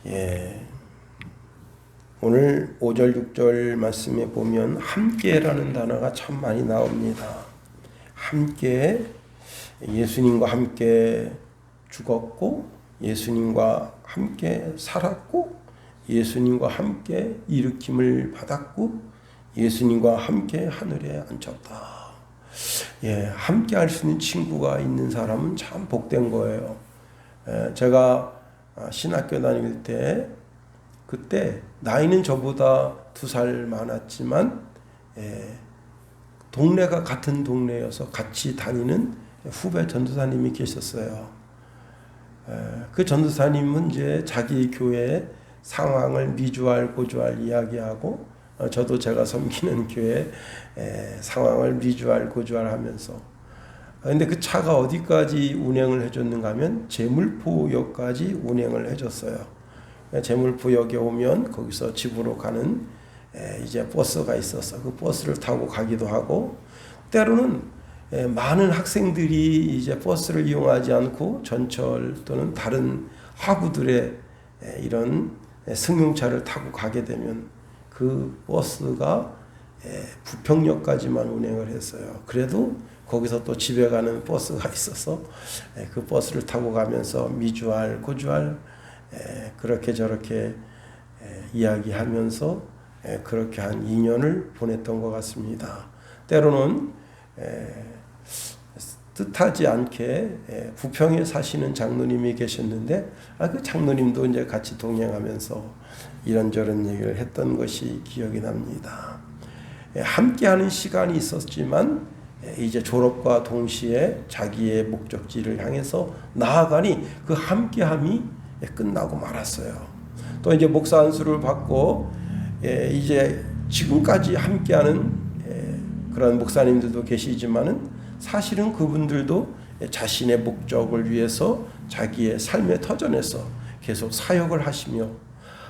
예. 오늘 5절 6절 말씀에 보면 함께라는 단어가 참 많이 나옵니다. 함께, 예수님과 함께 죽었고 예수님과 함께 살았고 예수님과 함께 일으킴을 받았고 예수님과 함께 하늘에 앉혔다. 예, 함께 할 수 있는 친구가 있는 사람은 참 복된 거예요. 제가 신학교 다닐 때 그때 나이는 저보다 2살 많았지만 동네가 같은 동네여서 같이 다니는 후배 전도사님이 계셨어요. 그 전도사님은 이제 자기 교회 상황을 미주알 고주알 이야기하고 저도 제가 섬기는 교회 상황을 미주알 고주알 하면서 근데 그 차가 어디까지 운행을 해줬는가 하면 제물포역까지 운행을 해줬어요. 제물포역에 오면 거기서 집으로 가는 이제 버스가 있어서 그 버스를 타고 가기도 하고 때로는 많은 학생들이 이제 버스를 이용하지 않고 전철 또는 다른 하구들의 이런 승용차를 타고 가게 되면 그 버스가 부평역까지만 운행을 했어요. 그래도 거기서 또 집에 가는 버스가 있어서 그 버스를 타고 가면서 미주알 고주알 그렇게 저렇게 이야기하면서 그렇게 한 2년을 보냈던 것 같습니다. 때로는 뜻하지 않게 부평에 사시는 장로님이 계셨는데 그 장로님도 이제 같이 동행하면서 이런저런 얘기를 했던 것이 기억이 납니다. 함께하는 시간이 있었지만 이제 졸업과 동시에 자기의 목적지를 향해서 나아가니 그 함께함이 끝나고 말았어요. 또 이제 목사 안수를 받고 이제 지금까지 함께하는 그런 목사님들도 계시지만은 사실은 그분들도 자신의 목적을 위해서 자기의 삶의 터전에서 계속 사역을 하시며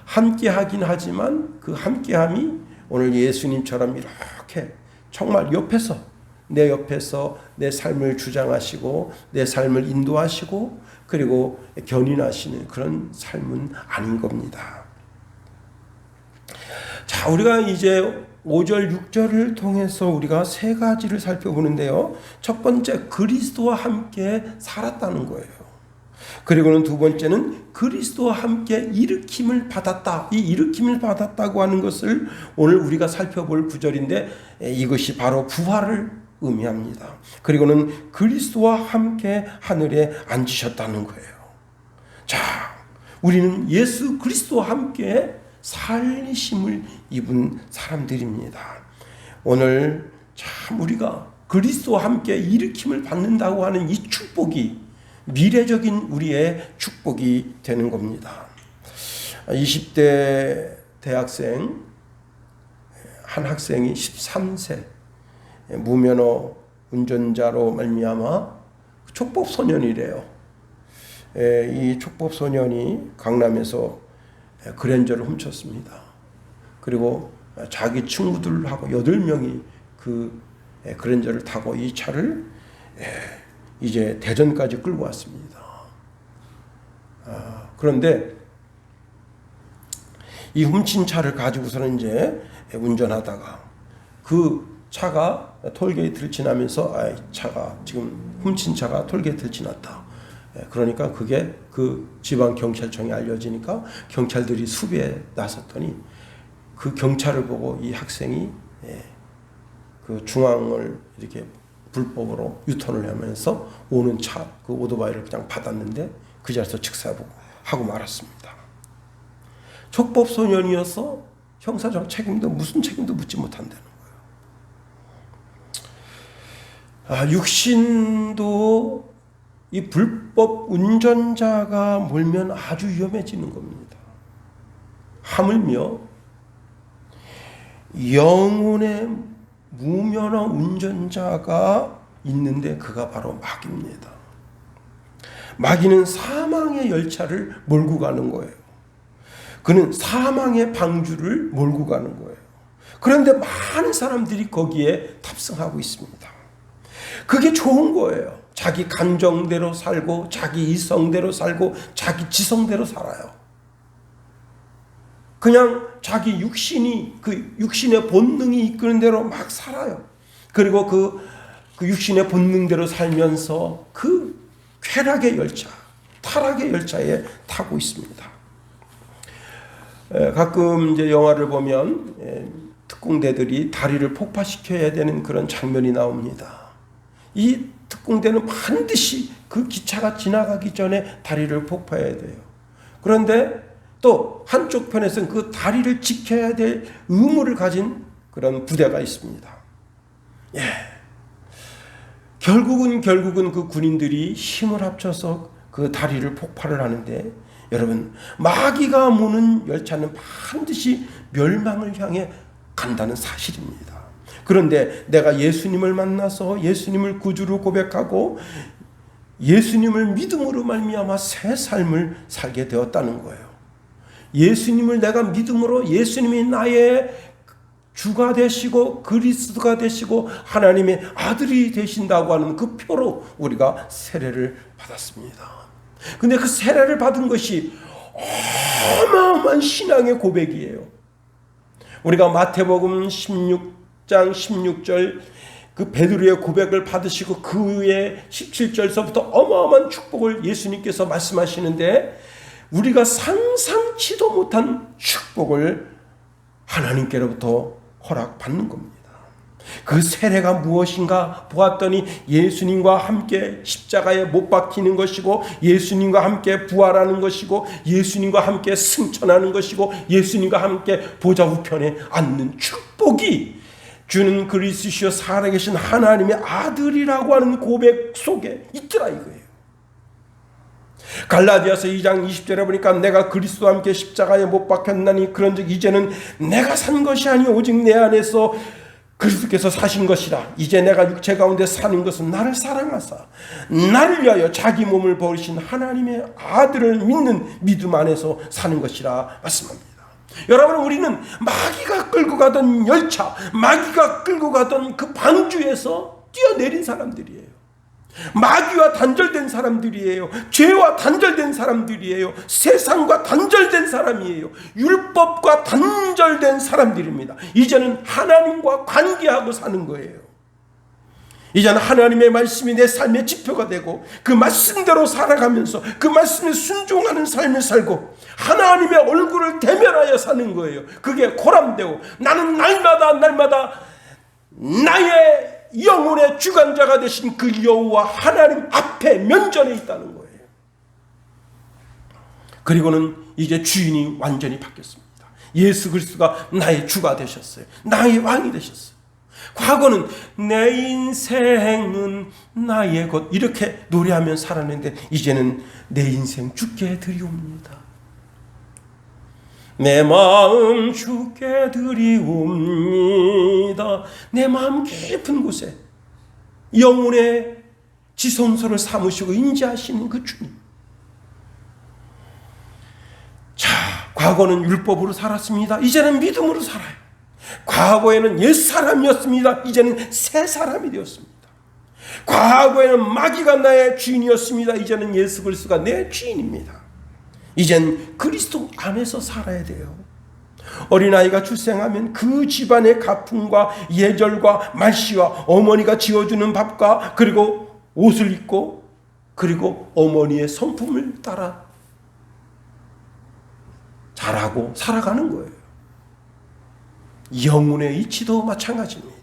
함께하긴 하지만 그 함께함이 오늘 예수님처럼 이렇게 정말 내 옆에서 내 삶을 주장하시고 내 삶을 인도하시고 그리고 견인하시는 그런 삶은 아닌 겁니다. 자, 우리가 이제 5절 6절을 통해서 우리가 3가지를 살펴보는데요. 첫 번째, 그리스도와 함께 살았다는 거예요. 그리고는 두 번째는 그리스도와 함께 일으킴을 받았다. 이 일으킴을 받았다고 하는 것을 오늘 우리가 살펴볼 구절인데 이것이 바로 부활을 의미합니다. 그리고는 그리스도와 함께 하늘에 앉으셨다는 거예요. 자, 우리는 예수 그리스도와 함께 살리심을 입은 사람들입니다. 오늘 참 우리가 그리스도와 함께 일으킴을 받는다고 하는 이 축복이 미래적인 우리의 축복이 되는 겁니다. 20대 대학생 한 학생이 13세 무면허 운전자로 말미암아 촉법소년이래요. 이 촉법소년이 강남에서 그랜저를 훔쳤습니다. 그리고 자기 친구들하고 8명이 그 그랜저를 타고 이 차를 이제 대전까지 끌고 왔습니다. 그런데 이 훔친 차를 가지고서는 이제 운전하다가 그 차가 톨게이트를 지나면서 차가 지금 훔친 차가 톨게이트를 지났다. 그러니까 그게 그 지방 경찰청에 알려지니까 경찰들이 수비에 나섰더니 그 경찰을 보고 이 학생이 그 중앙을 이렇게 불법으로 유턴을 하면서 오는 차, 그 오토바이를 그냥 받았는데 그 자리에서 즉사하고 말았습니다. 촉법소년이어서 형사적 책임도 무슨 책임도 묻지 못한다는 거예요. 육신도 이 불법 운전자가 몰면 아주 위험해지는 겁니다. 하물며 영혼의 무면허 운전자가 있는데 그가 바로 마귀입니다. 마귀는 사망의 열차를 몰고 가는 거예요. 그는 사망의 방주를 몰고 가는 거예요. 그런데 많은 사람들이 거기에 탑승하고 있습니다. 그게 좋은 거예요. 자기 감정대로 살고 자기 이성대로 살고 자기 지성대로 살아요. 그냥 자기 육신이, 그 육신의 본능이 이끄는 대로 막 살아요. 그리고 그 육신의 본능대로 살면서 그 쾌락의 열차, 타락의 열차에 타고 있습니다. 가끔 이제 영화를 보면 특공대들이 다리를 폭파시켜야 되는 그런 장면이 나옵니다. 이 특공대는 반드시 그 기차가 지나가기 전에 다리를 폭파해야 돼요. 그런데 또 한쪽 편에서는 그 다리를 지켜야 될 의무를 가진 그런 부대가 있습니다. 결국은 그 군인들이 힘을 합쳐서 그 다리를 폭파를 하는데, 여러분, 마귀가 모는 열차는 반드시 멸망을 향해 간다는 사실입니다. 그런데 내가 예수님을 만나서 예수님을 구주로 고백하고 예수님을 믿음으로 말미암아 새 삶을 살게 되었다는 거예요. 예수님을 내가 믿음으로, 예수님이 나의 주가 되시고 그리스도가 되시고 하나님의 아들이 되신다고 하는 그 표로 우리가 세례를 받았습니다. 근데 그 세례를 받은 것이 어마어마한 신앙의 고백이에요. 우리가 마태복음 16장 16절 그 베드로의 고백을 받으시고 그 후에 17절서부터 어마어마한 축복을 예수님께서 말씀하시는데, 우리가 상상치도 못한 축복을 하나님께로부터 허락받는 겁니다. 그 세례가 무엇인가 보았더니 예수님과 함께 십자가에 못 박히는 것이고, 예수님과 함께 부활하는 것이고, 예수님과 함께 승천하는 것이고, 예수님과 함께 보좌 우편에 앉는 축복이 주는 그리스도시요 살아계신 하나님의 아들이라고 하는 고백 속에 있더라 이거예요. 갈라디아서 2장 20절에 보니까 내가 그리스도와 함께 십자가에 못 박혔나니 그런즉 이제는 내가 산 것이 아니 오직 내 안에서 그리스도께서 사신 것이라. 이제 내가 육체 가운데 사는 것은 나를 사랑하사 나를 위하여 자기 몸을 버리신 하나님의 아들을 믿는 믿음 안에서 사는 것이라 말씀합니다. 여러분, 우리는 마귀가 끌고 가던 열차, 마귀가 끌고 가던 그 방주에서 뛰어내린 사람들이에요. 마귀와 단절된 사람들이에요. 죄와 단절된 사람들이에요. 세상과 단절된 사람이에요. 율법과 단절된 사람들입니다. 이제는 하나님과 관계하고 사는 거예요. 이제는 하나님의 말씀이 내 삶의 지표가 되고 그 말씀대로 살아가면서 그 말씀에 순종하는 삶을 살고 하나님의 얼굴을 대면하여 사는 거예요. 그게 고람되고 나는 날마다 나의 영혼의 주관자가 되신 그 여호와 하나님 앞에 면전에 있다는 거예요. 그리고는 이제 주인이 완전히 바뀌었습니다. 예수 그리스도가 나의 주가 되셨어요. 나의 왕이 되셨어요. 과거는 내 인생은 나의 것 이렇게 노래하며 살았는데 이제는 내 인생 주께 드리옵니다. 내 마음 주께 드리옵니다. 내 마음 깊은 곳에 영혼의 지성소를 삼으시고 인지하시는 그 주님. 자, 과거는 율법으로 살았습니다. 이제는 믿음으로 살아요. 과거에는 옛사람이었습니다. 이제는 새사람이 되었습니다. 과거에는 마귀가 나의 주인이었습니다. 이제는 예수 그리스도가 내 주인입니다. 이젠 그리스도 안에서 살아야 돼요. 어린아이가 출생하면 그 집안의 가풍과 예절과 말씨와 어머니가 지어주는 밥과 그리고 옷을 입고 그리고 어머니의 성품을 따라 자라고 살아가는 거예요. 영혼의 이치도 마찬가지입니다.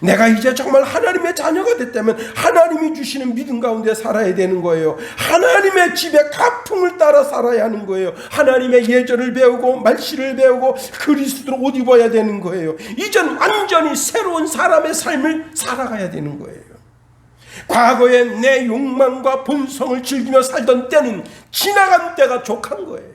내가 이제 정말 하나님의 자녀가 됐다면 하나님이 주시는 믿음 가운데 살아야 되는 거예요. 하나님의 집의 가풍을 따라 살아야 하는 거예요. 하나님의 예절을 배우고 말씨를 배우고 그리스도로 옷 입어야 되는 거예요. 이젠 완전히 새로운 사람의 삶을 살아가야 되는 거예요. 과거에 내 욕망과 본성을 즐기며 살던 때는 지나간 때가 족한 거예요.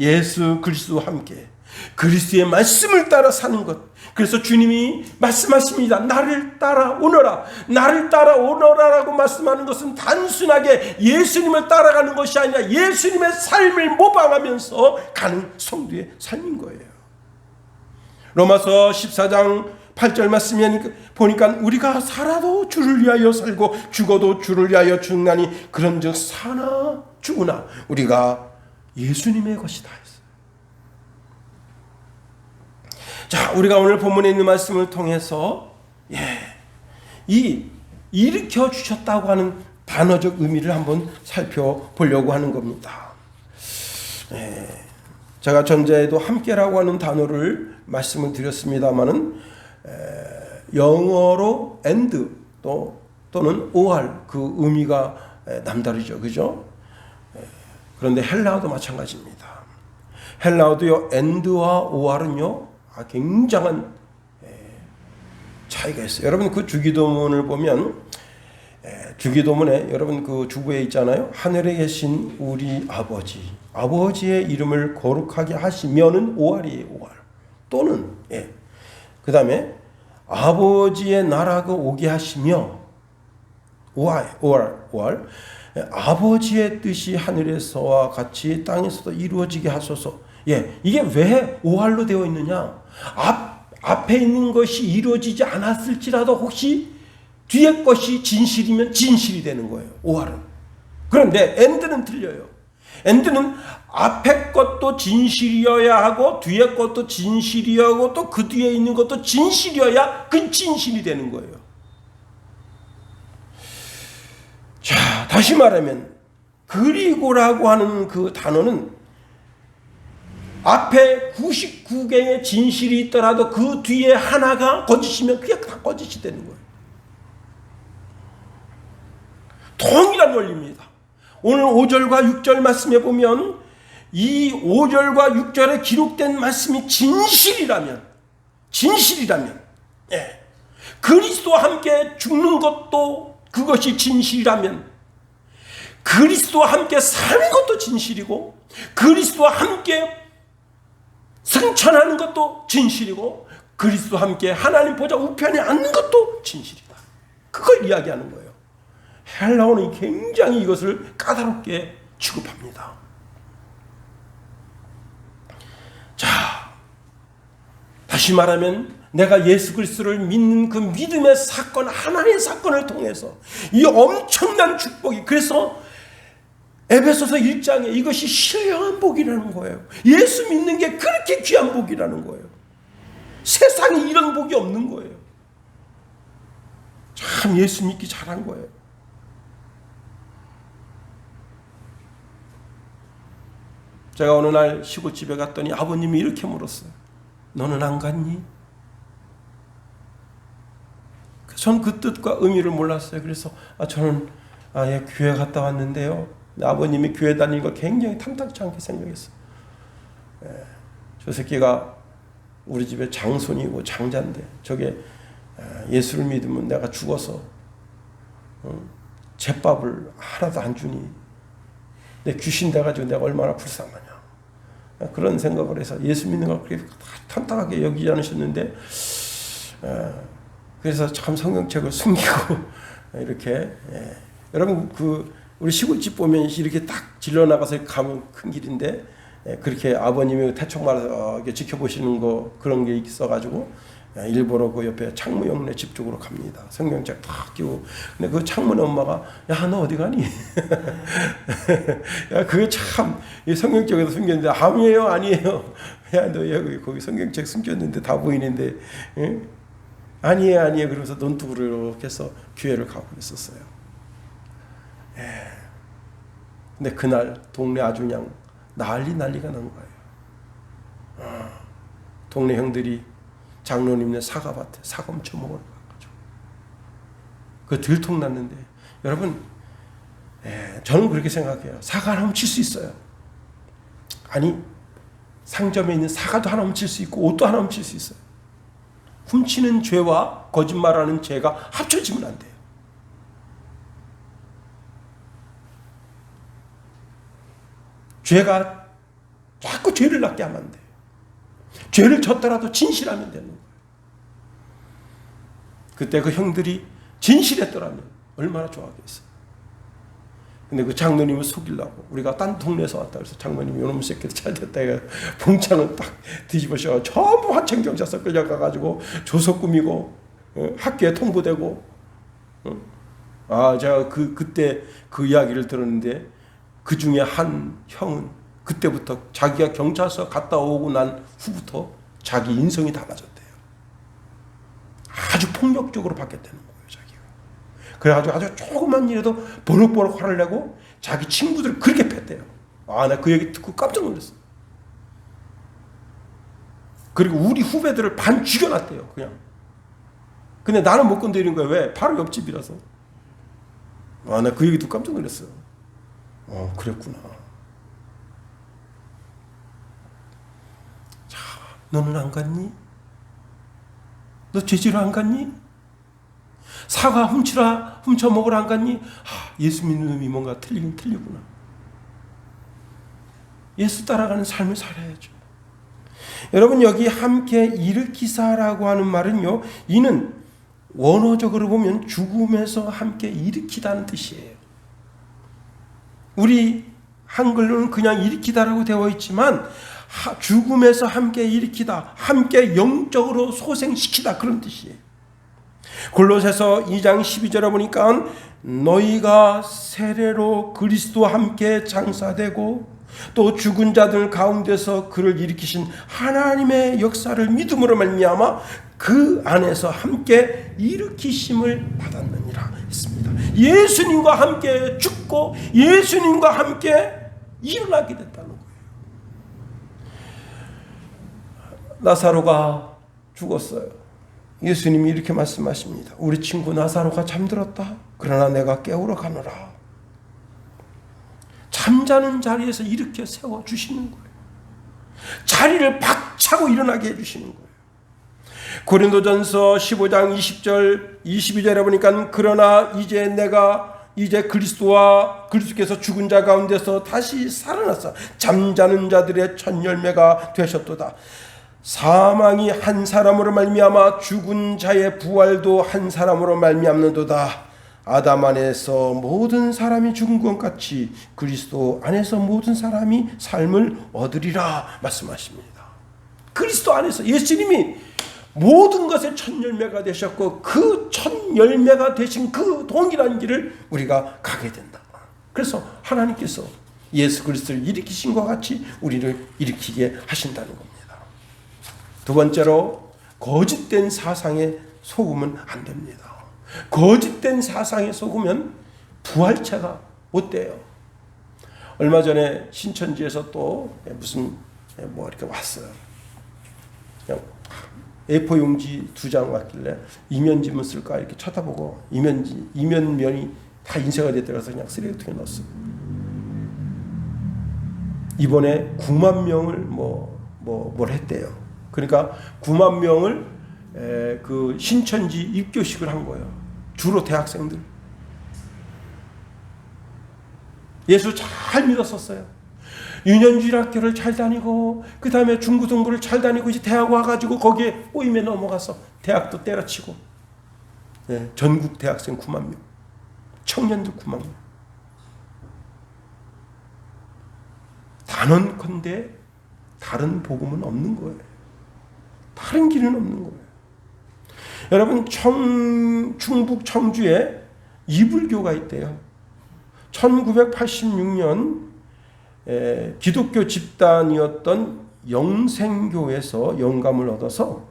예수 그리스도와 함께 그리스도의 말씀을 따라 사는 것. 그래서 주님이 말씀하십니다. 나를 따라오너라. 나를 따라오너라라고 말씀하는 것은 단순하게 예수님을 따라가는 것이 아니라 예수님의 삶을 모방하면서 가는 성도의 삶인 거예요. 로마서 14장 8절 말씀에 보니까 우리가 살아도 주를 위하여 살고 죽어도 주를 위하여 죽나니 그런즉 사나 죽으나 우리가 예수님의 것이다 했어요. 자, 우리가 오늘 본문에 있는 말씀을 통해서 이 일으켜 주셨다고 하는 단어적 의미를 한번 살펴보려고 하는 겁니다. 제가 전자에도 함께라고 하는 단어를 말씀을 드렸습니다마는 영어로 and 또는 or 그 의미가 남다르죠, 그죠? 그런데 헬라어도 마찬가지입니다. 헬라어도요 and와 or은요 굉장한 차이가 있어요. 여러분 그 주기도문을 보면 주기도문에 여러분 그 주부에 있잖아요. 하늘에 계신 우리 아버지의 이름을 거룩하게 하시면은 오알이에요. 오알 또는 그 다음에 아버지의 나라가 오게 하시며 오알 아버지의 뜻이 하늘에서와 같이 땅에서도 이루어지게 하소서. 이게 왜 오알로 되어 있느냐? 앞에 있는 것이 이루어지지 않았을지라도 혹시 뒤에 것이 진실이면 진실이 되는 거예요. 오알은. 그런데 and는 틀려요. and는 앞에 것도 진실이어야 하고 뒤에 것도 진실이어야 하고 또 그 뒤에 있는 것도 진실이어야 그 진실이 되는 거예요. 자, 다시 말하면 그리고라고 하는 그 단어는 앞에 99개의 진실이 있더라도 그 뒤에 하나가 거짓이면 그게 다 거짓이 되는 거예요. 동일한 원리입니다. 오늘 5절과 6절 말씀에 보면 이 5절과 6절에 기록된 말씀이 진실이라면 그리스도와 함께 죽는 것도 그것이 진실이라면 그리스도와 함께 사는 것도 진실이고 그리스도와 함께 승천하는 것도 진실이고 그리스도와 함께 하나님 보좌 우편에 앉는 것도 진실이다. 그걸 이야기하는 거예요. 헬라어는 굉장히 이것을 까다롭게 취급합니다. 자, 다시 말하면 내가 예수 그리스도를 믿는 그 믿음의 사건 하나의 사건을 통해서 이 엄청난 축복이 그래서 에베소서 1장에 이것이 신령한 복이라는 거예요. 예수 믿는 게 그렇게 귀한 복이라는 거예요. 세상에 이런 복이 없는 거예요. 참 예수 믿기 잘한 거예요. 제가 어느 날 시골집에 갔더니 아버님이 이렇게 물었어요. 너는 안 갔니? 전 그 뜻과 의미를 몰랐어요. 그래서 저는 교회 갔다 왔는데요. 아버님이 교회 다니는 걸 굉장히 탐탁치 않게 생각했어요. 저 새끼가 우리 집에 장손이고 장자인데 저게 예수를 믿으면 내가 죽어서 잿밥을 하나도 안 주니 내 귀신 돼가지고 내가 얼마나 불쌍하냐. 그런 생각을 해서 예수 믿는 걸 그렇게 탐탁하게 여기지 않으셨는데 그래서 참 성경책을 숨기고 이렇게 여러분 우리 시골집 보면 이렇게 딱 질러 나가서 가면 큰 길인데 그렇게 아버님이 태총 말아서 지켜보시는 거 그런 게 있어가지고 일부러 그 옆에 창문 옆에 집 쪽으로 갑니다. 성경책 탁 끼고. 근데 그 창문에 엄마가 야 너 어디 가니? 야 그게 참 성경책에서 숨겼는데 아니에요. 야 너 여기 거기 성경책 숨겼는데 다 보이는데 아니에요. 그러면서 논두를 이렇게 해서 교회를 가고 있었어요. 근데 그날 동네 아주 그냥 난리가 난 거예요. 동네 형들이 장로님네 사과밭에 사과 엄청 먹으러 가가지고 그 들통났는데 여러분 저는 그렇게 생각해요. 사과 하나 훔칠 수 있어요. 아니 상점에 있는 사과도 하나 훔칠 수 있고 옷도 하나 훔칠 수 있어요. 훔치는 죄와 거짓말하는 죄가 합쳐지면 안 돼요. 죄가 자꾸 죄를 낳게 하면 안 돼요. 죄를 졌더라도 진실하면 되는 거예요. 그때 그 형들이 진실했더라면 얼마나 좋아하겠어요. 근데 그 장로님을 속이려고 우리가 딴 동네에서 왔다 그래서 장로님이 요놈 새끼들 잘 됐다 해서 봉창을 딱 뒤집어씌워 전부 하천경찰서 끌려가가지고 조서 꾸미고 학교에 통보되고 제가 그때 그 이야기를 들었는데 그 중에 한 형은 그때부터 자기가 경찰서 갔다 오고 난 후부터 자기 인성이 달라졌대요. 아주 폭력적으로 바뀌었다는 거예요, 자기가. 그래가지고 아주 조그만 일에도 버럭버럭 화를 내고 자기 친구들을 그렇게 팼대요. 나 그 얘기 듣고 깜짝 놀랐어. 그리고 우리 후배들을 반 죽여놨대요, 그냥. 근데 나는 못 건드리는 거야. 왜? 바로 옆집이라서. 나 그 얘기 듣고 깜짝 놀랐어요. 그랬구나. 자, 너는 안 갔니? 너 죄지러 안 갔니? 사과 훔쳐 먹으러 안 갔니? 예수 믿는 놈이 뭔가 틀리긴 틀리구나. 예수 따라가는 삶을 살아야죠. 여러분, 여기 함께 일으키사라고 하는 말은요, 이는 원어적으로 보면 죽음에서 함께 일으키다는 뜻이에요. 우리 한글로는 그냥 일으키다라고 되어 있지만 죽음에서 함께 일으키다, 함께 영적으로 소생시키다, 그런 뜻이에요. 골로새서 2장 12절에 보니까 너희가 세례로 그리스도와 함께 장사되고 또 죽은 자들 가운데서 그를 일으키신 하나님의 역사를 믿음으로 말미암아 그 안에서 함께 일으키심을 받았느니라 했습니다. 예수님과 함께 죽고 예수님과 함께 일어나게 됐다는 거예요. 나사로가 죽었어요. 예수님이 이렇게 말씀하십니다. 우리 친구 나사로가 잠들었다. 그러나 내가 깨우러 가노라. 잠자는 자리에서 일으켜 세워주시는 거예요. 자리를 박차고 일어나게 해주시는 거예요. 고린도전서 15장 20절 22절에 보니까 그러나 이제 그리스도께서 죽은 자 가운데서 다시 살아나서 잠자는 자들의 첫 열매가 되셨도다. 사망이 한 사람으로 말미암아 죽은 자의 부활도 한 사람으로 말미암는도다. 아담 안에서 모든 사람이 죽은 것 같이 그리스도 안에서 모든 사람이 삶을 얻으리라 말씀하십니다. 그리스도 안에서 예수님이 모든 것의 첫 열매가 되셨고 그 첫 열매가 되신 그 동일한 길을 우리가 가게 된다. 그래서 하나님께서 예수 그리스도를 일으키신 것 같이 우리를 일으키게 하신다는 겁니다. 두 번째로, 거짓된 사상에 속으면 안 됩니다. 거짓된 사상에 속으면 부활체가 못 돼요. 얼마 전에 신천지에서 또 무슨 이렇게 왔어요. 그냥 A4 용지 2장 왔길래 이면지문 쓸까 이렇게 쳐다보고 이면면이 다 인쇄가 됐더라서 그냥 쓰레기통에 넣었어요. 이번에 9만 명을 뭘 했대요. 그러니까 9만 명을 그 신천지 입교식을 한 거예요. 주로 대학생들. 예수 잘 믿었었어요. 유년주일학교를 잘 다니고 그 다음에 중고등부를 잘 다니고 이제 대학 와가지고 거기에 꼬임에 넘어가서 대학도 때려치고 전국 대학생 9만 명, 청년들 9만 명. 단언컨대 다른 복음은 없는 거예요. 다른 길은 없는 거예요. 여러분, 충북 청주에 이불교가 있대요. 1986년 기독교 집단이었던 영생교에서 영감을 얻어서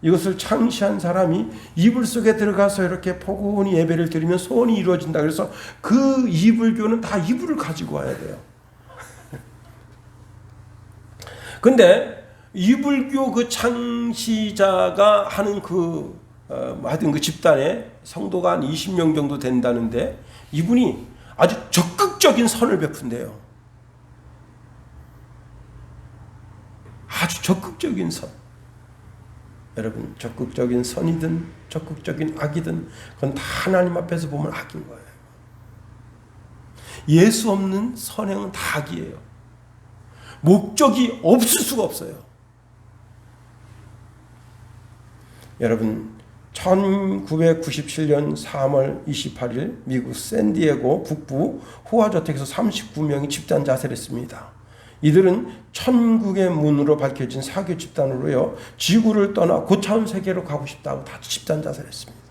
이것을 창시한 사람이 이불 속에 들어가서 이렇게 포근히 예배를 드리면 소원이 이루어진다. 그래서 그 이불교는 다 이불을 가지고 와야 돼요. 근데 이불교 그 창시자가 하는 하여튼 그 집단에 성도가 한 20명 정도 된다는데 이분이 아주 적극적인 선을 베푼대요. 아주 적극적인 선. 여러분, 적극적인 선이든 적극적인 악이든 그건 다 하나님 앞에서 보면 악인 거예요. 예수 없는 선행은 다 악이에요. 목적이 없을 수가 없어요. 여러분, 1997년 3월 28일 미국 샌디에고 북부 호화저택에서 39명이 집단 자살했습니다. 이들은 천국의 문으로 밝혀진 사교 집단으로요, 지구를 떠나 고차원 세계로 가고 싶다고 다 집단 자살했습니다.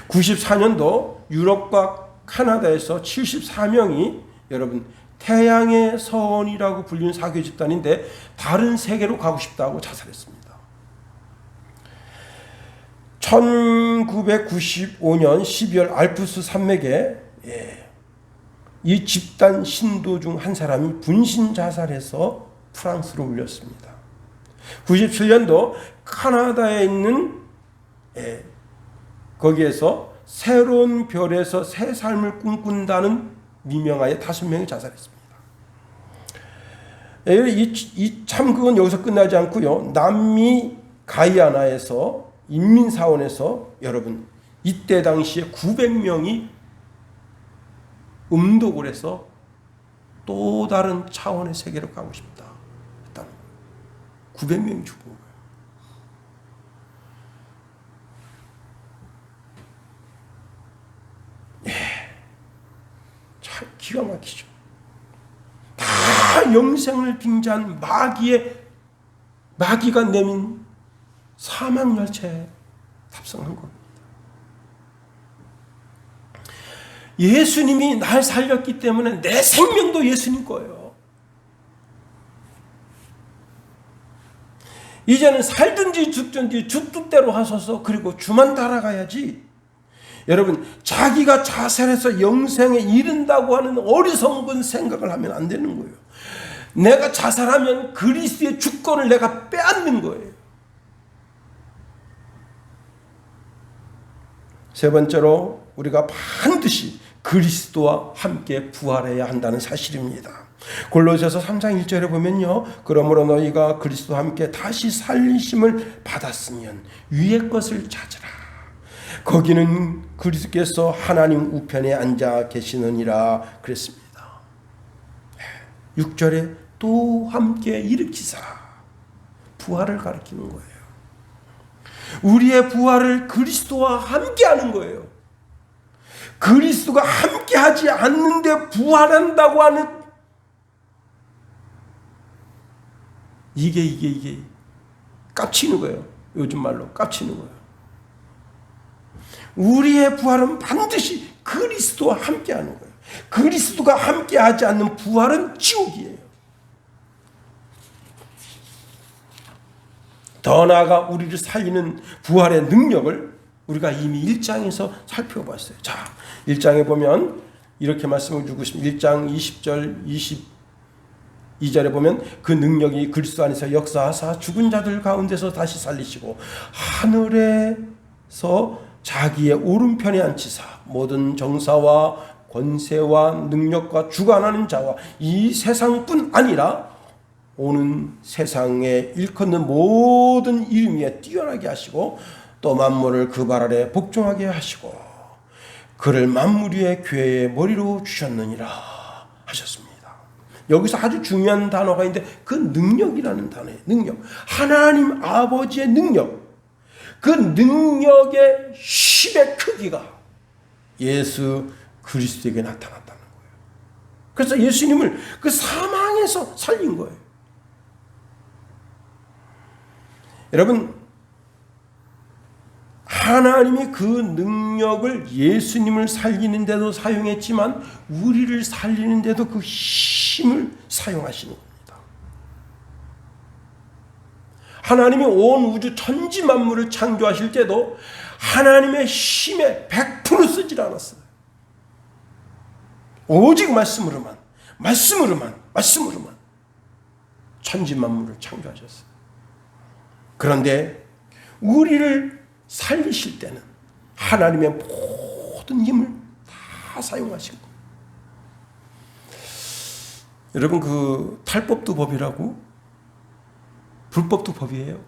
94년도 유럽과 카나다에서 74명이 여러분 태양의 서원이라고 불리는 사교 집단인데 다른 세계로 가고 싶다고 자살했습니다. 1995년 12월 알프스 산맥에 이 집단 신도 중 한 사람이 분신 자살해서 프랑스로 울렸습니다. 97년도 카나다에 있는 거기에서 새로운 별에서 새 삶을 꿈꾼다는 미명하에 5명이 자살했습니다. 이 참극은 여기서 끝나지 않고요. 남미 가이아나에서 인민사원에서 여러분 이때 당시에 900명이 음독을 해서 또 다른 차원의 세계로 가고 싶다 했다는 거예요. 900명이 죽은 거예요. 참 기가 막히죠. 다 영생을 빙자한 마귀가 내민 사망열차에 탑승한 겁니다. 예수님이 날 살렸기 때문에 내 생명도 예수님 거예요. 이제는 살든지 죽든지 죽는 대로 하소서. 그리고 주만 따라가야지. 여러분, 자기가 자살해서 영생에 이른다고 하는 어리석은 생각을 하면 안 되는 거예요. 내가 자살하면 그리스도의 주권을 내가 빼앗는 거예요. 세 번째로 우리가 반드시 그리스도와 함께 부활해야 한다는 사실입니다. 골로새서 3장 1절에 보면요. 그러므로 너희가 그리스도와 함께 다시 살리심을 받았으면 위의 것을 찾으라. 거기는 그리스도께서 하나님 우편에 앉아 계시느니라 그랬습니다. 6절에 또 함께 일으키사 부활을 가리키는 거예요. 우리의 부활을 그리스도와 함께 하는 거예요. 그리스도가 함께 하지 않는데 부활한다고 하는 이게 깝치는 거예요. 요즘 말로 깝치는 거예요. 우리의 부활은 반드시 그리스도와 함께 하는 거예요. 그리스도가 함께 하지 않는 부활은 지옥이에요. 더 나아가 우리를 살리는 부활의 능력을 우리가 이미 1장에서 살펴봤어요. 자, 1장에 보면 이렇게 말씀을 주고 있습니다. 1장 20절 22절에 보면 그 능력이 그리스도 안에서 역사하사 죽은 자들 가운데서 다시 살리시고 하늘에서 자기의 오른편에 앉히사 모든 정사와 권세와 능력과 주관하는 자와 이 세상뿐 아니라 오는 세상에 일컫는 모든 이름 위에 뛰어나게 하시고 또 만물을 그 발 아래 복종하게 하시고 그를 만물 위의 교회의 머리로 주셨느니라 하셨습니다. 여기서 아주 중요한 단어가 있는데 그 능력이라는 단어예요. 능력. 하나님 아버지의 능력. 그 능력의 힘의 크기가 예수 그리스도에게 나타났다는 거예요. 그래서 예수님을 그 사망에서 살린 거예요. 여러분, 하나님이 그 능력을 예수님을 살리는데도 사용했지만 우리를 살리는데도 그 힘을 사용하시는 겁니다. 하나님이 온 우주 천지 만물을 창조하실 때도 하나님의 힘에 100% 쓰질 않았어요. 오직 말씀으로만 천지 만물을 창조하셨어요. 그런데 우리를 살리실 때는 하나님의 모든 힘을 다 사용하신 거예요. 여러분, 그 탈법도 법이라고 불법도 법이에요.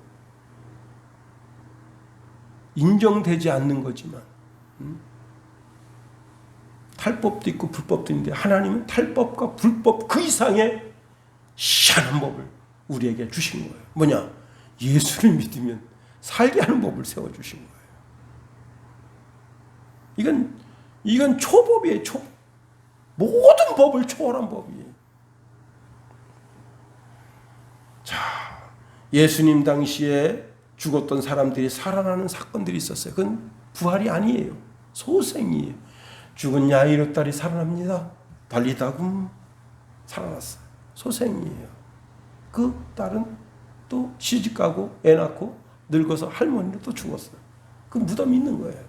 인정되지 않는 거지만 탈법도 있고 불법도 있는데 하나님은 탈법과 불법 그 이상의 희한한 법을 우리에게 주신 거예요. 뭐냐? 예수를 믿으면 살게 하는 법을 세워주신 거예요. 이건 초법이에요. 모든 법을 초월한 법이에요. 자, 예수님 당시에 죽었던 사람들이 살아나는 사건들이 있었어요. 그건 부활이 아니에요. 소생이에요. 죽은 야이로 딸이 살아납니다. 달리다금 살아났어요. 소생이에요. 그 딸은 또 시집가고 애 낳고 늙어서 할머니로 또 죽었어요. 그 무덤이 있는 거예요.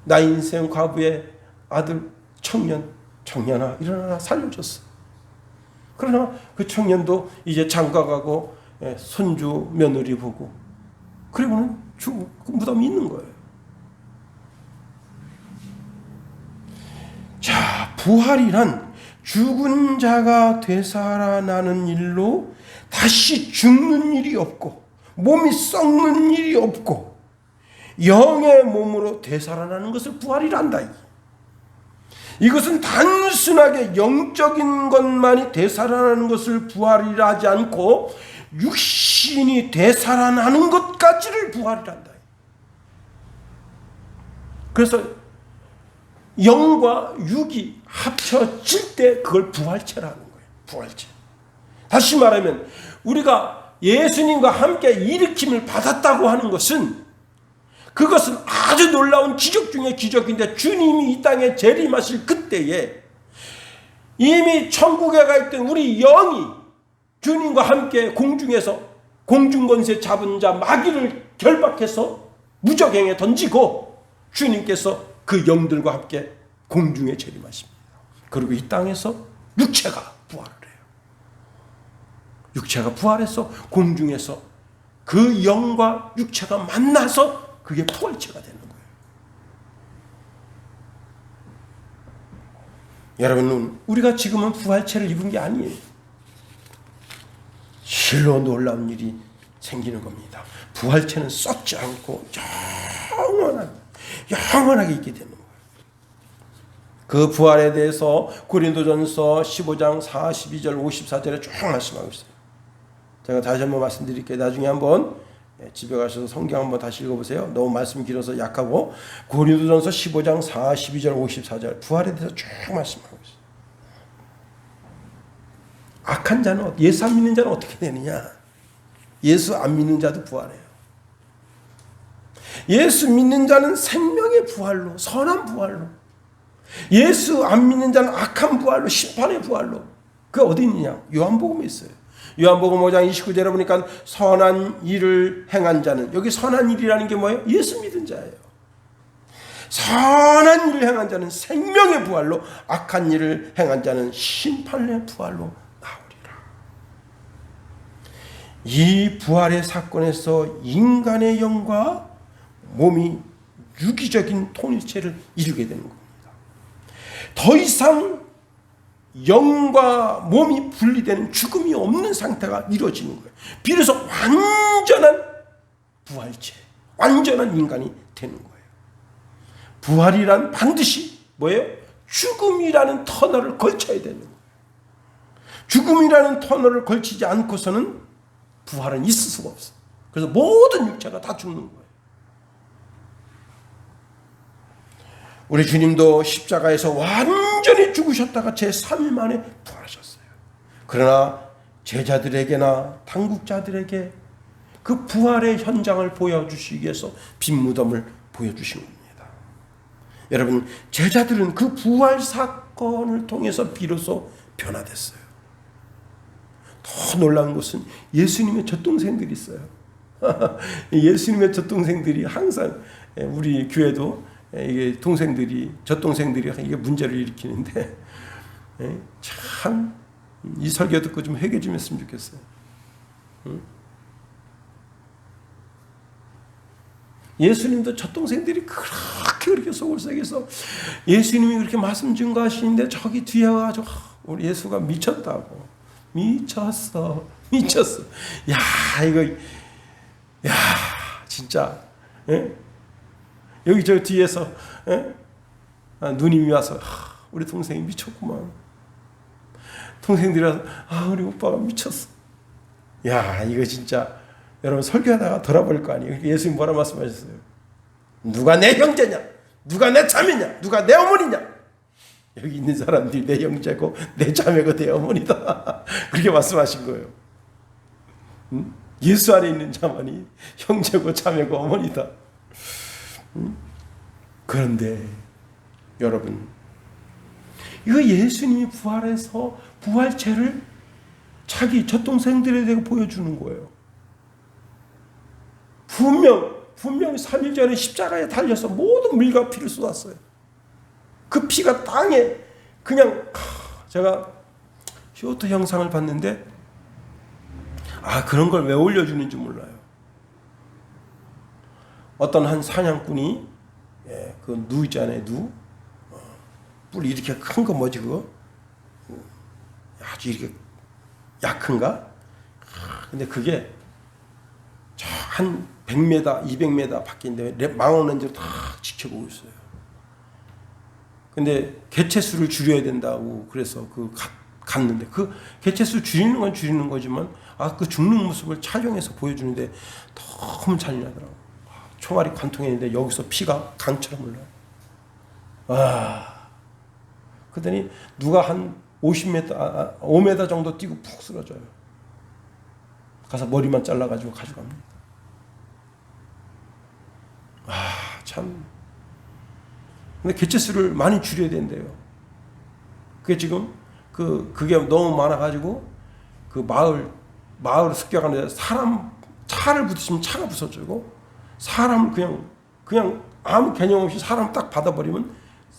나 인생 과부의 아들 청년아 일어나라 살려줬어. 그러나 그 청년도 이제 장가가고 손주 며느리 보고 그리고는 죽고 그 무덤이 있는 거예요. 자, 부활이란 죽은 자가 되살아나는 일로 다시 죽는 일이 없고 몸이 썩는 일이 없고 영의 몸으로 되살아나는 것을 부활이란다. 이것은 단순하게 영적인 것만이 되살아나는 것을 부활이라 하지 않고 육신이 되살아나는 것까지를 부활이란다. 그래서 영과 육이 합쳐질 때 그걸 부활체라는 거예요. 부활체. 다시 말하면 우리가 예수님과 함께 일으킴을 받았다고 하는 것은 그것은 아주 놀라운 기적 중의 기적인데 주님이 이 땅에 재림하실 그때에 이미 천국에 가 있던 우리 영이 주님과 함께 공중에서 공중권세 잡은 자 마귀를 결박해서 무적행에 던지고 주님께서 그 영들과 함께 공중에 재림하십니다. 그리고 이 땅에서 육체가 부활을 해요. 육체가 부활해서 공중에서 그 영과 육체가 만나서 그게 부활체가 되는 거예요. 여러분, 우리가 지금은 부활체를 입은 게 아니에요. 실로 놀라운 일이 생기는 겁니다. 부활체는 썩지 않고 영원하게 있게 되는 거예요. 그 부활에 대해서 고린도전서 15장 42절 54절에 쭉 말씀하고 있어요. 제가 다시 한번 말씀드릴게요. 나중에 한번 집에 가셔서 성경 한번 다시 읽어보세요. 너무 말씀이 길어서 약하고 고린도전서 15장 42절 54절 부활에 대해서 쭉 말씀하고 있어요. 악한 자는 예수 안 믿는 자는 어떻게 되느냐? 예수 안 믿는 자도 부활해요. 예수 믿는 자는 생명의 부활로 선한 부활로 예수 안 믿는 자는 악한 부활로 심판의 부활로 그게 어디 있느냐? 요한복음에 있어요. 요한복음 5장 29절에 보니까 선한 일을 행한 자는 여기 선한 일이라는 게 뭐예요? 예수 믿은 자예요. 선한 일을 행한 자는 생명의 부활로 악한 일을 행한 자는 심판의 부활로 나오리라. 이 부활의 사건에서 인간의 영과 몸이 유기적인 통일체를 이루게 되는 겁니다. 더 이상 영과 몸이 분리되는 죽음이 없는 상태가 이루어지는 거예요. 비로소 완전한 부활체, 완전한 인간이 되는 거예요. 부활이란 반드시 뭐예요? 죽음이라는 터널을 걸쳐야 되는 거예요. 죽음이라는 터널을 걸치지 않고서는 부활은 있을 수가 없어요. 그래서 모든 육체가 다 죽는 거예요. 우리 주님도 십자가에서 완전히 죽으셨다가 제3일 만에 부활하셨어요. 그러나 제자들에게나 당국자들에게 그 부활의 현장을 보여주시기 위해서 빈 무덤을 보여주신 겁니다. 여러분, 제자들은 그 부활 사건을 통해서 비로소 변화됐어요. 더 놀라운 것은 예수님의 젖동생들이 있어요. 예수님의 젖동생들이 항상 우리 교회도 이게 젖동생들이 이게 문제를 일으키는데 참 이 설교 듣고 좀 회개 좀 했으면 좋겠어요. 예수님도 젖동생들이 그렇게 속을 썩여서 예수님이 그렇게 말씀 증거하시는데 저기 뒤에 와가지고 우리 예수가 미쳤다고 미쳤어. 야 진짜 여기 저 뒤에서 누님이 와서 우리 동생이 미쳤구만. 동생들이 와서 우리 오빠가 미쳤어. 야 이거 진짜 여러분 설교하다가 돌아버릴 거 아니에요. 예수님 뭐라 말씀하셨어요? 누가 내 형제냐? 누가 내 자매냐? 누가 내 어머니냐? 여기 있는 사람들이 내 형제고 내 자매고 내 어머니다. 그렇게 말씀하신 거예요. 예수 안에 있는 자만이 형제고 자매고 어머니다. 그런데 여러분 이거 예수님이 부활해서 부활체를 자기 젖동생들에 대해 보여주는 거예요. 분명 3일 전에 십자가에 달려서 모든 물과 피를 쏟았어요. 그 피가 땅에 그냥 제가 쇼트 영상을 봤는데 그런 걸 왜 올려주는지 몰라요. 어떤 한 사냥꾼이 그 누 있잖아요. 뿔 이렇게 큰 거 뭐지 그거? 아주 이렇게 약한가? 근데 그게 한 100m, 200m 밖인데 망원렌즈로 다 지켜보고 있어요. 근데 개체수를 줄여야 된다고 그래서 갔는데 그 개체수 줄이는 건 줄이는 거지만 그 죽는 모습을 촬영해서 보여주는데 너무 잔인하더라고. 총알이 관통해 있는데 여기서 피가 강처럼 흘러요. 그러더니 누가 한 50m, 5m 정도 뛰고 푹 쓰러져요. 가서 머리만 잘라가지고 가져갑니다. 참. 근데 개체수를 많이 줄여야 된대요. 그게 지금 그게 너무 많아가지고 그 마을 습격하는데 차를 부딪히면 차가 부서지고 사람 그냥 아무 개념 없이 사람 딱 받아버리면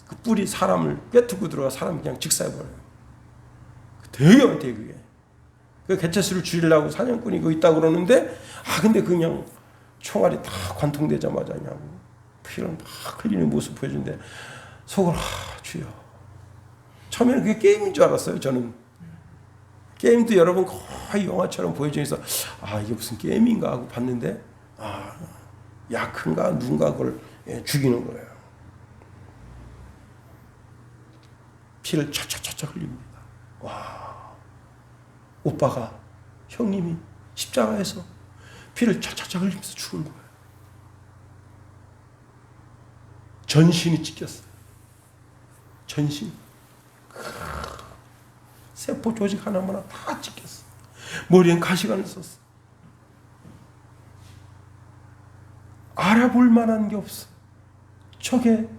그 뿔이 사람을 꿰뚫고 들어가 사람 그냥 직사해버려요. 되게 많대요 그게. 그 개체수를 줄이려고 사냥꾼이 그거 있다고 그러는데 근데 그냥 총알이 다 관통되자마자 그냥 피를 막 흘리는 모습 보여주는데 속으로 주여. 처음에는 그게 게임인 줄 알았어요. 저는 게임도 여러분 거의 영화처럼 보여주면서 이게 무슨 게임인가 하고 봤는데 약한가 누군가 그걸 죽이는 거예요. 피를 촥촥촥 흘립니다. 오빠가 형님이 십자가에서 피를 촥촥촥 흘리면서 죽은 거예요. 전신이 찢겼어요. 전신. 세포 조직 하나마나 다 찢겼어. 머리엔 가시관을 썼어. 알아볼 만한 게 없어. 저게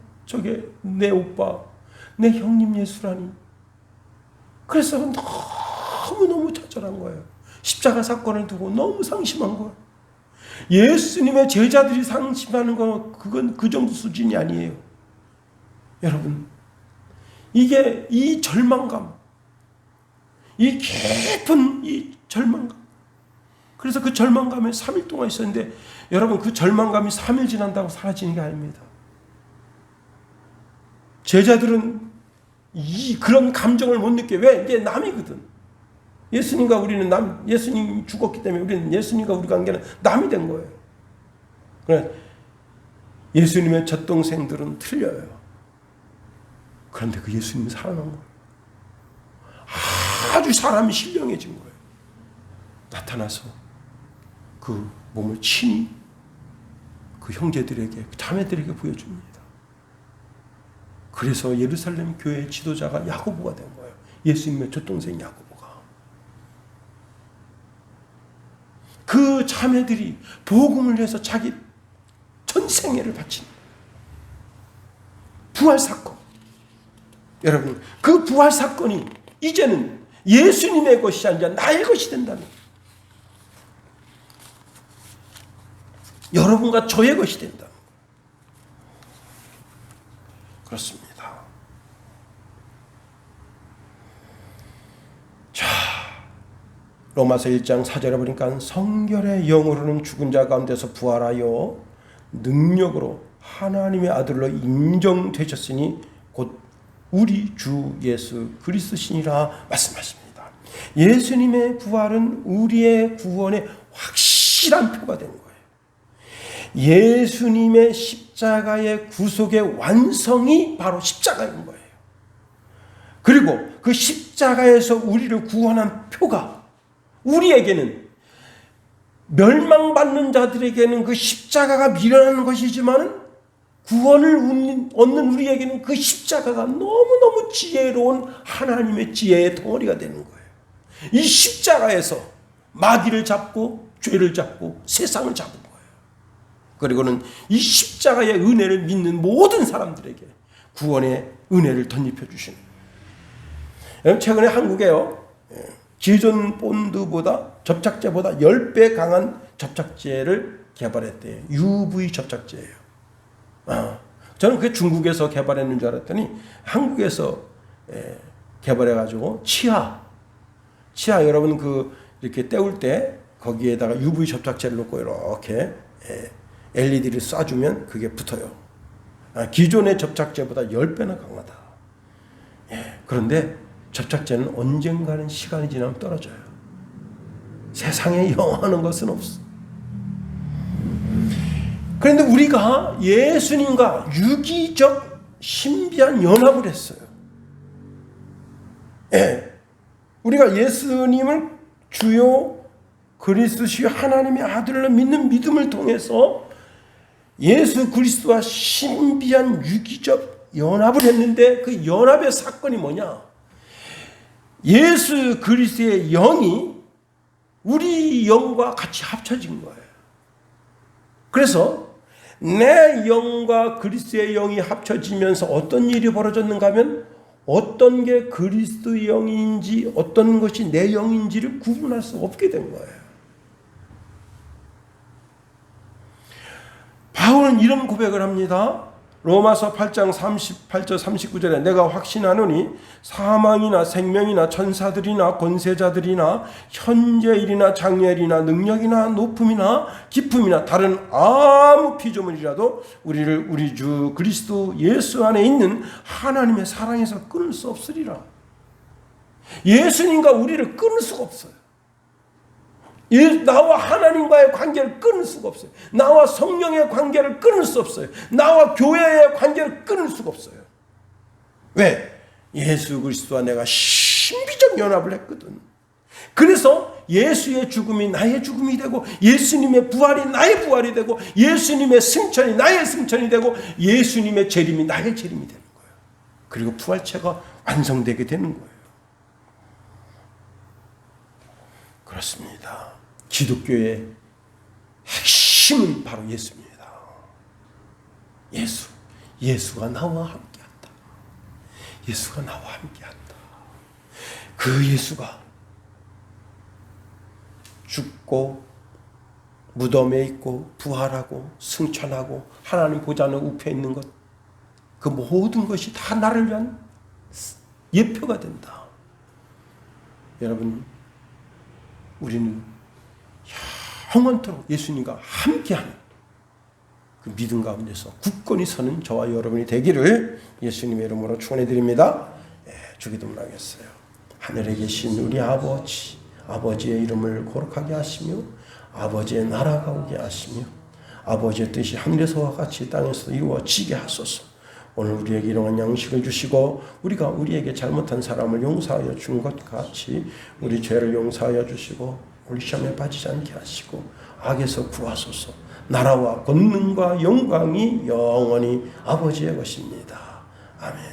내 오빠, 내 형님 예수라니. 그래서 너무너무 처절한 거예요. 십자가 사건을 두고 너무 상심한 거예요. 예수님의 제자들이 상심하는 건 그건 그 정도 수준이 아니에요. 여러분, 이게 이 절망감, 이 깊은 이 절망감. 그래서 그 절망감에 3일 동안 있었는데 여러분 그 절망감이 3일 지난다고 사라지는 게 아닙니다. 제자들은 그런 감정을 못 느껴. 왜? 이게 남이거든. 예수님과 우리는 예수님이 죽었기 때문에 우리는 예수님과 우리 관계는 남이 된 거예요. 그러니까 예수님의 젖동생들은 틀려요. 그런데 그 예수님은 살아난 거예요. 아주 사람이 신령해진 거예요. 나타나서 그 몸을 친히 그 형제들에게, 그 자매들에게 보여줍니다. 그래서 예루살렘 교회의 지도자가 야고보가 된 거예요. 예수님의 젖동생 야고보가. 그 자매들이 복음을 위해서 자기 전생애를 바친 부활사건. 여러분, 그 부활사건이 이제는 예수님의 것이 아니라 나의 것이 된다는 거예요. 여러분과 저의 것이 된다. 그렇습니다. 자, 로마서 1장 4절에 보니까 성결의 영으로는 죽은 자 가운데서 부활하여 능력으로 하나님의 아들로 인정되셨으니 곧 우리 주 예수 그리스도시니라 말씀하십니다. 예수님의 부활은 우리의 구원의 확실한 표가 된 거예요. 예수님의 십자가의 구속의 완성이 바로 십자가인 거예요. 그리고 그 십자가에서 우리를 구원한 표가 우리에게는 멸망받는 자들에게는 그 십자가가 미련한 것이지만 구원을 얻는 우리에게는 그 십자가가 너무너무 지혜로운 하나님의 지혜의 덩어리가 되는 거예요. 이 십자가에서 마귀를 잡고 죄를 잡고 세상을 잡은 거예요. 그리고는 이 십자가의 은혜를 믿는 모든 사람들에게 구원의 은혜를 덧입혀 주시는 거예요. 여러분, 최근에 한국에요, 기존 본드보다 접착제보다 10배 강한 접착제를 개발했대요. UV 접착제예요. 저는 그게 중국에서 개발했는 줄 알았더니 한국에서 개발해가지고 치아 여러분 이렇게 때울 때 거기에다가 UV 접착제를 넣고 이렇게 LED를 쏴주면 그게 붙어요. 기존의 접착제보다 10배나 강하다. 그런데 접착제는 언젠가는 시간이 지나면 떨어져요. 세상에 영원한 것은 없어. 그런데 우리가 예수님과 유기적 신비한 연합을 했어요. 우리가 예수님을 주요 그리스도시요 하나님의 아들로 믿는 믿음을 통해서 예수 그리스도와 신비한 유기적 연합을 했는데 그 연합의 사건이 뭐냐? 예수 그리스도의 영이 우리 영과 같이 합쳐진 거예요. 그래서 내 영과 그리스도의 영이 합쳐지면서 어떤 일이 벌어졌는가 하면 어떤 게 그리스도의 영인지 어떤 것이 내 영인지를 구분할 수 없게 된 거예요. 바울은 이런 고백을 합니다. 로마서 8장 38절 39절에 내가 확신하노니 사망이나 생명이나 천사들이나 권세자들이나 현재일이나 장래일이나 능력이나 높음이나 깊음이나 다른 아무 피조물이라도 우리를 우리 주 그리스도 예수 안에 있는 하나님의 사랑에서 끊을 수 없으리라. 예수님과 우리를 끊을 수가 없어요. 나와 하나님과의 관계를 끊을 수가 없어요. 나와 성령의 관계를 끊을 수 없어요. 나와 교회의 관계를 끊을 수가 없어요. 왜? 예수 그리스도와 내가 신비적 연합을 했거든. 그래서 예수의 죽음이 나의 죽음이 되고 예수님의 부활이 나의 부활이 되고 예수님의 승천이 나의 승천이 되고 예수님의 재림이 나의 재림이 되는 거예요. 그리고 부활체가 완성되게 되는 거예요. 그렇습니다. 기독교의 핵심은 바로 예수입니다. 예수가 나와 함께한다. 예수가 나와 함께한다. 그 예수가 죽고 무덤에 있고 부활하고 승천하고 하나님 보좌는 우편에 있는 것, 그 모든 것이 다 나를 위한 예표가 된다. 여러분, 우리는 영원토록 예수님과 함께하는 그 믿음 가운데서 굳건히 서는 저와 여러분이 되기를 예수님의 이름으로 축원해 드립니다. 주기도문 하겠어요. 하늘에 계신 우리 아버지, 아버지의 이름을 거룩하게 하시며 아버지의 나라가 오게 하시며 아버지의 뜻이 하늘에서와 같이 땅에서 이루어지게 하소서. 오늘 우리에게 일용할 양식을 주시고 우리가 우리에게 잘못한 사람을 용서하여 준 것 같이 우리 죄를 용서하여 주시고 우리 시험에 빠지지 않게 하시고 악에서 구하소서. 나라와 권능과 영광이 영원히 아버지의 것입니다. 아멘.